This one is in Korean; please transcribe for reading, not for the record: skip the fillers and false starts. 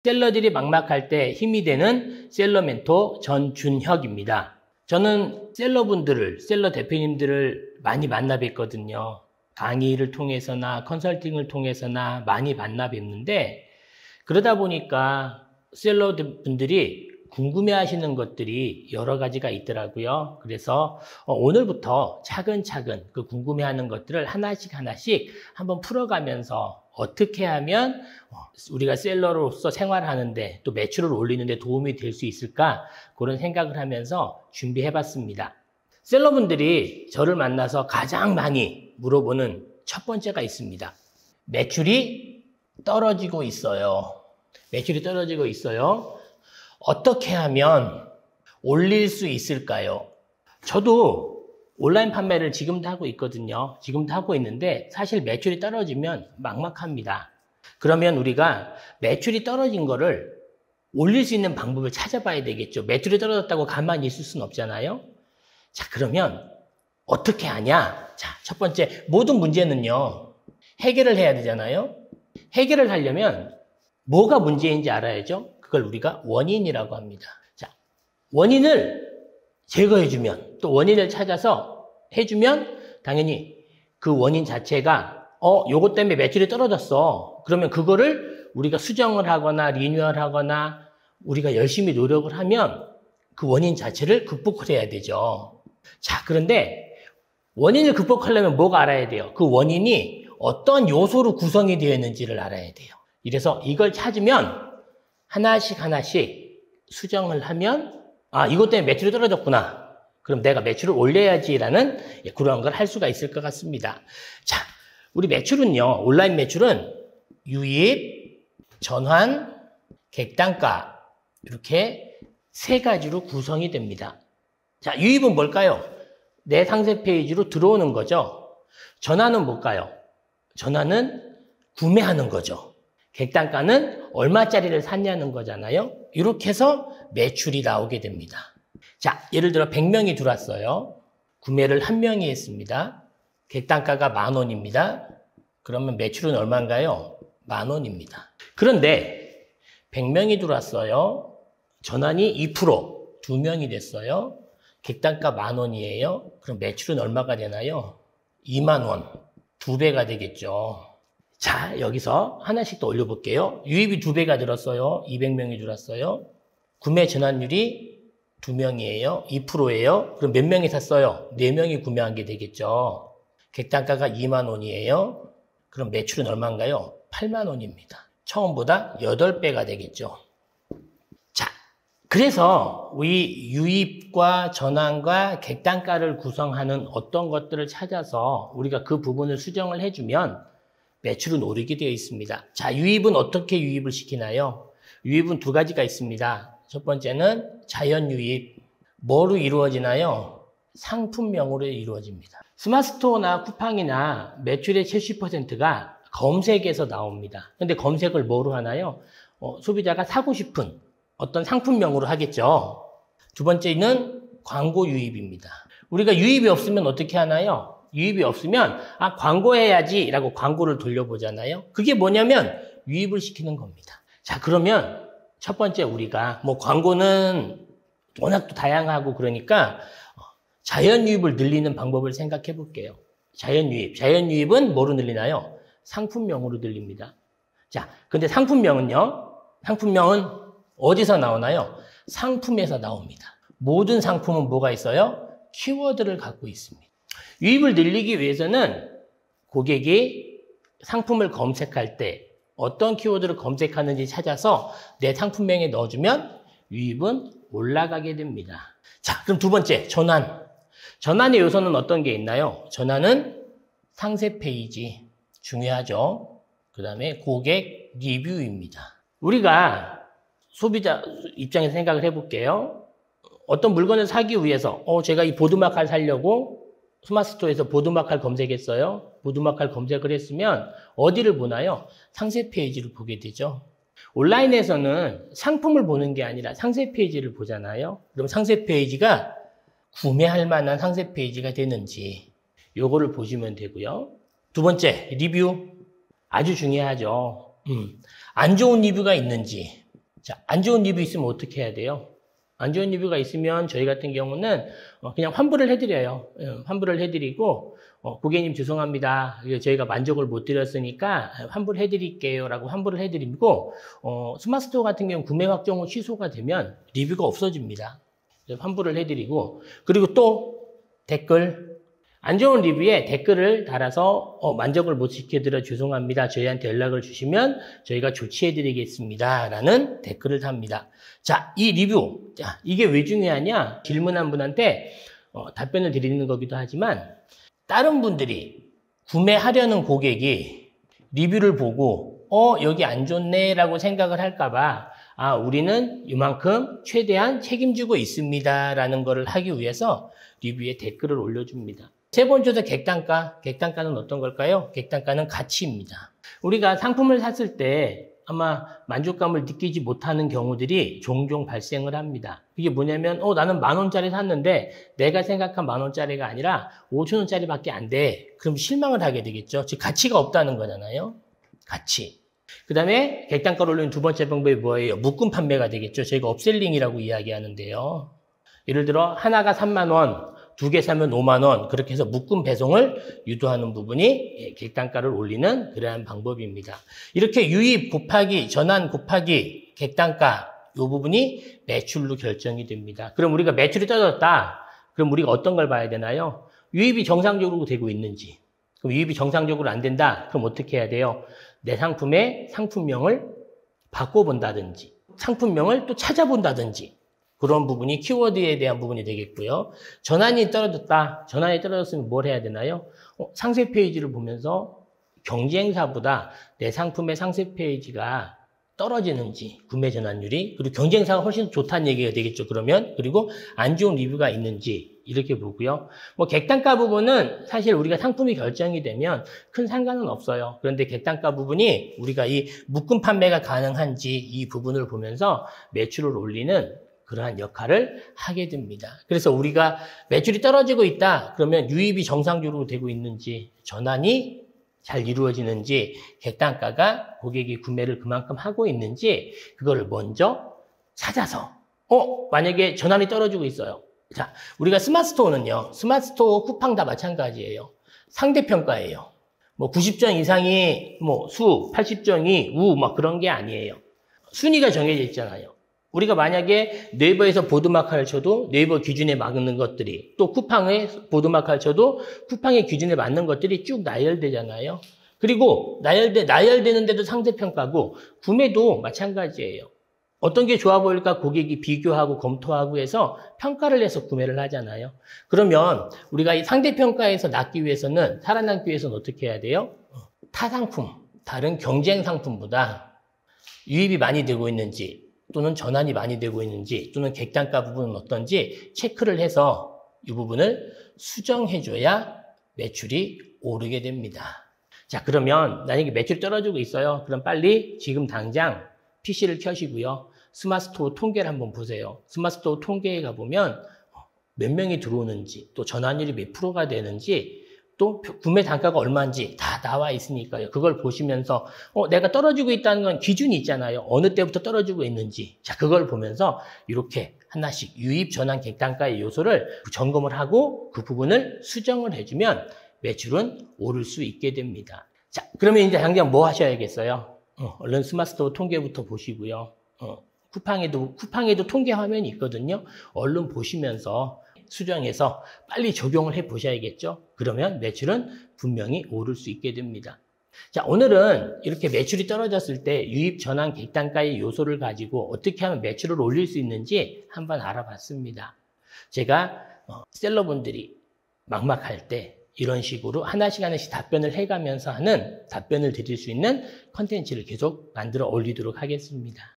셀러들이 막막할 때 힘이 되는 셀러 멘토 전준혁입니다. 저는 셀러 대표님들을 많이 만나 뵙거든요. 강의를 통해서나 컨설팅을 통해서나 많이 만나 뵙는데, 그러다 보니까 셀러 분들이 궁금해 하시는 것들이 여러 가지가 있더라고요. 그래서 오늘부터 차근차근 그 궁금해 하는 것들을 하나씩 한번 풀어가면서 어떻게 하면 우리가 셀러로서 생활하는데 또 매출을 올리는데 도움이 될 수 있을까? 그런 생각을 하면서 준비해 봤습니다. 셀러분들이 저를 만나서 가장 많이 물어보는 첫 번째가 있습니다. 매출이 떨어지고 있어요. 매출이 떨어지고 있어요. 어떻게 하면 올릴 수 있을까요? 저도 온라인 판매를 지금도 하고 있거든요. 지금도 하고 있는데 사실 매출이 떨어지면 막막합니다. 그러면 우리가 매출이 떨어진 거를 올릴 수 있는 방법을 찾아봐야 되겠죠. 매출이 떨어졌다고 가만히 있을 수는 없잖아요. 자, 그러면 어떻게 하냐? 자, 첫 번째, 모든 문제는요, 해결을 해야 되잖아요. 해결을 하려면 뭐가 문제인지 알아야죠. 그걸 우리가 원인이라고 합니다. 자, 원인을 제거해주면, 또 원인을 찾아서 해주면 당연히 그 원인 자체가 요것 때문에 매출이 떨어졌어. 그러면 그거를 우리가 수정을 하거나 리뉴얼 하거나 우리가 열심히 노력을 하면 그 원인 자체를 극복을 해야 되죠. 자, 그런데 원인을 극복하려면 뭐가 알아야 돼요? 그 원인이 어떤 요소로 구성이 되어 있는지를 알아야 돼요. 이래서 이걸 찾으면 하나씩 수정을 하면 이것 때문에 매출이 떨어졌구나. 그럼 내가 매출을 올려야지라는 그런 걸 할 수가 있을 것 같습니다. 자, 우리 매출은요, 온라인 매출은 유입, 전환, 객단가 이렇게 세 가지로 구성이 됩니다. 자, 유입은 뭘까요? 내 상세 페이지로 들어오는 거죠. 전환은 뭘까요? 전환은 구매하는 거죠. 객단가는 얼마짜리를 샀냐는 거잖아요. 이렇게 해서 매출이 나오게 됩니다. 자, 예를 들어 100명이 들어왔어요. 구매를 1명이 했습니다. 객단가가 10,000원입니다. 그러면 매출은 얼마인가요? 10,000원입니다. 그런데 100명이 들어왔어요. 전환이 2%, 2명이 됐어요. 객단가 10,000원이에요. 그럼 매출은 얼마가 되나요? 20,000원, 2배가 되겠죠. 자, 여기서 하나씩 더 올려볼게요. 유입이 2배가 늘었어요. 200명이 들어왔어요. 구매 전환율이 2명이에요. 2%예요. 그럼 몇 명이 샀어요? 4명이 구매한 게 되겠죠. 객단가가 20,000원이에요. 그럼 매출은 얼마인가요? 80,000원입니다. 처음보다 8배가 되겠죠. 자, 그래서 우리 유입과 전환과 객단가를 구성하는 어떤 것들을 찾아서 우리가 그 부분을 수정을 해주면 매출은 오르게 되어 있습니다. 자, 유입은 어떻게 유입을 시키나요? 유입은 두 가지가 있습니다. 첫 번째는 자연 유입. 뭐로 이루어지나요? 상품명으로 이루어집니다. 스마트스토어나 쿠팡이나 매출의 70%가 검색에서 나옵니다. 근데 검색을 뭐로 하나요? 소비자가 사고 싶은 어떤 상품명으로 하겠죠. 두 번째는 광고 유입입니다. 우리가 유입이 없으면 어떻게 하나요? 유입이 없으면 광고해야지 라고 광고를 돌려보잖아요. 그게 뭐냐면 유입을 시키는 겁니다. 자, 그러면 첫 번째 우리가 광고는 워낙 또 다양하고 그러니까 자연 유입을 늘리는 방법을 생각해 볼게요. 자연 유입은 뭐로 늘리나요? 상품명으로 늘립니다. 자, 근데 상품명은 어디서 나오나요? 상품에서 나옵니다. 모든 상품은 뭐가 있어요? 키워드를 갖고 있습니다. 유입을 늘리기 위해서는 고객이 상품을 검색할 때 어떤 키워드를 검색하는지 찾아서 내 상품명에 넣어주면 유입은 올라가게 됩니다. 자, 그럼 두 번째, 전환. 전환의 요소는 어떤 게 있나요? 전환은 상세 페이지, 중요하죠. 그 다음에 고객 리뷰입니다. 우리가 소비자 입장에서 생각을 해볼게요. 어떤 물건을 사기 위해서 제가 이 보드마카를 사려고 스마트스토어에서 보드마카를 검색했어요. 보드마카를 검색을 했으면 어디를 보나요? 상세 페이지를 보게 되죠. 온라인에서는 상품을 보는 게 아니라 상세 페이지를 보잖아요. 그럼 상세 페이지가 구매할 만한 상세 페이지가 되는지 요거를 보시면 되고요. 두 번째, 리뷰. 아주 중요하죠. 안 좋은 리뷰가 있는지 자, 안 좋은 리뷰 있으면 어떻게 해야 돼요? 안 좋은 리뷰가 있으면 저희 같은 경우는 그냥 환불을 해드려요. 환불을 해드리고 고객님 죄송합니다. 저희가 만족을 못 드렸으니까 환불해드릴게요 라고 환불을 해드리고 스마트스토어 같은 경우는 구매 확정 후 취소가 되면 리뷰가 없어집니다. 환불을 해드리고 그리고 또 댓글 안 좋은 리뷰에 댓글을 달아서 만족을 못 시켜드려 죄송합니다. 저희한테 연락을 주시면 저희가 조치해드리겠습니다. 라는 댓글을 답니다. 자, 이 리뷰. 자, 이게 왜 중요하냐? 질문한 분한테 답변을 드리는 거기도 하지만 다른 분들이 구매하려는 고객이 리뷰를 보고 여기 안 좋네 라고 생각을 할까봐 우리는 이만큼 최대한 책임지고 있습니다. 라는 거를 하기 위해서 리뷰에 댓글을 올려줍니다. 세 번째도 객단가. 객단가는 어떤 걸까요? 객단가는 가치입니다. 우리가 상품을 샀을 때 아마 만족감을 느끼지 못하는 경우들이 종종 발생을 합니다. 그게 뭐냐면 나는 10,000원짜리 샀는데 내가 생각한 10,000원짜리가 아니라 5,000원짜리밖에 안 돼. 그럼 실망을 하게 되겠죠. 즉 가치가 없다는 거잖아요. 가치. 그 다음에 객단가를 올리는 두 번째 방법이 뭐예요? 묶음 판매가 되겠죠. 저희가 업셀링이라고 이야기하는데요. 예를 들어 하나가 30,000원, 2개 사면 50,000원 그렇게 해서 묶음 배송을 유도하는 부분이 객단가를 올리는 그러한 방법입니다. 이렇게 유입 곱하기 전환 곱하기 객단가 이 부분이 매출로 결정이 됩니다. 그럼 우리가 매출이 떨어졌다. 그럼 우리가 어떤 걸 봐야 되나요? 유입이 정상적으로 되고 있는지. 그럼 유입이 정상적으로 안 된다. 그럼 어떻게 해야 돼요? 내 상품의 상품명을 바꿔본다든지 상품명을 또 찾아본다든지 그런 부분이 키워드에 대한 부분이 되겠고요. 전환이 떨어졌다. 전환이 떨어졌으면 뭘 해야 되나요? 상세 페이지를 보면서 경쟁사보다 내 상품의 상세 페이지가 떨어지는지 구매 전환율이 그리고 경쟁사가 훨씬 좋다는 얘기가 되겠죠. 그러면 그리고 안 좋은 리뷰가 있는지 이렇게 보고요. 객단가 부분은 사실 우리가 상품이 결정이 되면 큰 상관은 없어요. 그런데 객단가 부분이 우리가 이 묶음 판매가 가능한지 이 부분을 보면서 매출을 올리는 그러한 역할을 하게 됩니다. 그래서 우리가 매출이 떨어지고 있다. 그러면 유입이 정상적으로 되고 있는지, 전환이 잘 이루어지는지, 객단가가 고객이 구매를 그만큼 하고 있는지 그거를 먼저 찾아서 만약에 전환이 떨어지고 있어요. 자, 우리가 스마트스토어는요. 스마트스토어 쿠팡 다 마찬가지예요. 상대평가예요. 90점 이상이 수, 80점이 우 그런 게 아니에요. 순위가 정해져 있잖아요. 우리가 만약에 네이버에서 보드마크를 쳐도 네이버 기준에 맞는 것들이 또 쿠팡에 보드마크를 쳐도 쿠팡의 기준에 맞는 것들이 쭉 나열되잖아요. 그리고 나열되는데도 상대평가고 구매도 마찬가지예요. 어떤 게 좋아 보일까 고객이 비교하고 검토하고 해서 평가를 해서 구매를 하잖아요. 그러면 우리가 이 상대평가에서 낫기 위해서는 살아남기 위해서는 어떻게 해야 돼요? 타 상품, 다른 경쟁 상품보다 유입이 많이 되고 있는지 또는 전환이 많이 되고 있는지 또는 객단가 부분은 어떤지 체크를 해서 이 부분을 수정해줘야 매출이 오르게 됩니다. 자, 그러면 만약에 매출이 떨어지고 있어요. 그럼 빨리 지금 당장 PC를 켜시고요. 스마트스토어 통계를 한번 보세요. 스마트스토어 통계에 가보면 몇 명이 들어오는지 또 전환율이 몇 프로가 되는지 또 구매 단가가 얼마인지 다 나와 있으니까요. 그걸 보시면서 내가 떨어지고 있다는 건 기준이 있잖아요. 어느 때부터 떨어지고 있는지. 자, 그걸 보면서 이렇게 하나씩 유입 전환 객단가의 요소를 점검을 하고 그 부분을 수정을 해주면 매출은 오를 수 있게 됩니다. 자, 그러면 이제 당장 뭐 하셔야겠어요? 얼른 스마트스토어 통계부터 보시고요. 쿠팡에도 통계 화면이 있거든요. 얼른 보시면서 수정해서 빨리 적용을 해 보셔야겠죠. 그러면 매출은 분명히 오를 수 있게 됩니다. 자, 오늘은 이렇게 매출이 떨어졌을 때 유입 전환 객단가의 요소를 가지고 어떻게 하면 매출을 올릴 수 있는지 한번 알아봤습니다. 제가 셀러분들이 막막할 때 이런 식으로 하나씩 답변을 해가면서 하는 답변을 드릴 수 있는 컨텐츠를 계속 만들어 올리도록 하겠습니다.